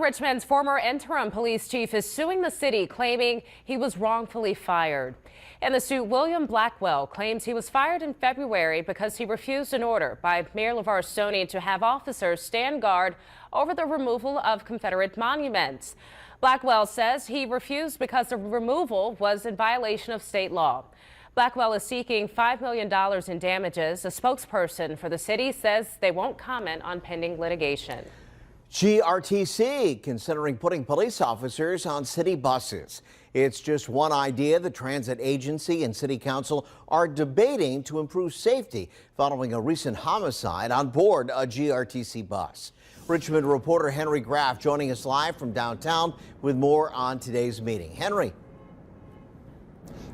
Richmond's former interim police chief is suing the city, claiming he was wrongfully fired. In the suit, William Blackwell claims he was fired in February because he refused an order by Mayor LeVar Stoney to have officers stand guard over the removal of Confederate monuments. Blackwell says he refused because the removal was in violation of state law. Blackwell is seeking $5 million in damages. A spokesperson for the city says they won't comment on pending litigation. GRTC considering putting police officers on city buses. It's just one idea the transit agency and city council are debating to improve safety following a recent homicide on board a GRTC bus. Richmond reporter Henry Graff joining us live from downtown with more on today's meeting. Henry.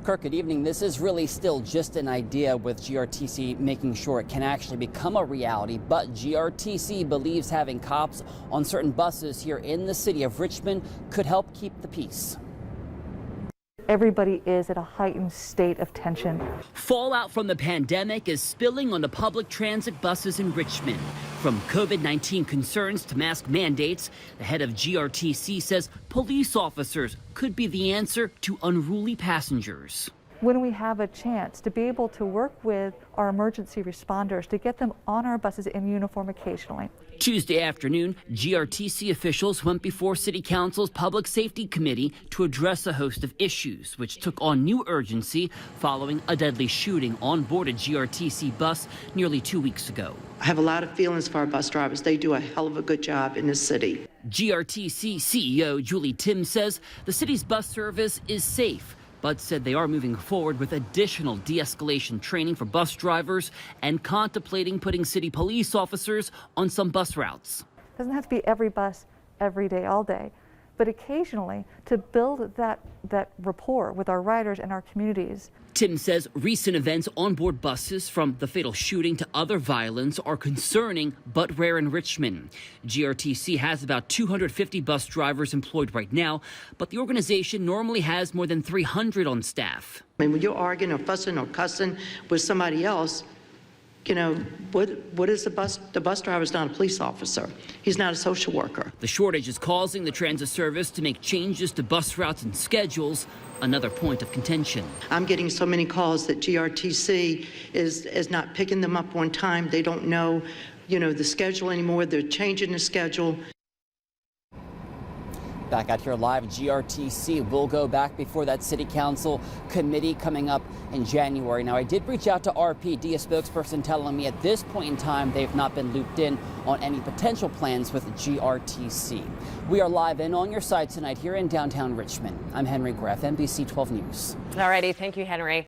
Kirk, good evening. This is really still just an idea, with GRTC making sure it can actually become a reality. But GRTC believes having cops on certain buses here in the city of Richmond could help keep the peace. Everybody is at a heightened state of tension. Fallout from the pandemic is spilling onto public transit buses in Richmond. From COVID-19 concerns to mask mandates, the head of GRTC says police officers could be the answer to unruly passengers. When we have a chance to be able to work with our emergency responders to get them on our buses in uniform occasionally. Tuesday afternoon, GRTC officials went before City Council's Public Safety Committee to address a host of issues, which took on new urgency following a deadly shooting on board a GRTC bus nearly 2 weeks ago. I have a lot of feelings for our bus drivers. They do a hell of a good job in this city. GRTC CEO Julie Tim says the city's bus service is safe, but said they are moving forward with additional de-escalation training for bus drivers and contemplating putting city police officers on some bus routes. It doesn't have to be every bus, every day, all day, but occasionally to build that rapport with our riders and our communities. Tim says recent events on board buses, from the fatal shooting to other violence, are concerning but rare in Richmond. GRTC has about 250 bus drivers employed right now, but the organization normally has more than 300 on staff. I mean, when you're arguing or fussing or cussing with somebody else, you know, what is the bus driver is not a police officer. He's not a social worker. The shortage is causing the transit service to make changes to bus routes and schedules, another point of contention. I'm getting so many calls that GRTC is not picking them up on time. They don't know, the schedule anymore. They're changing the schedule. Back out here live, GRTC will go back before that city council committee coming up in January. Now, I did reach out to RPD, a spokesperson telling me at this point in time they've not been looped in on any potential plans with GRTC. We are live and on your side tonight here in downtown Richmond. I'm Henry Graff, NBC 12 News. All righty. Thank you, Henry.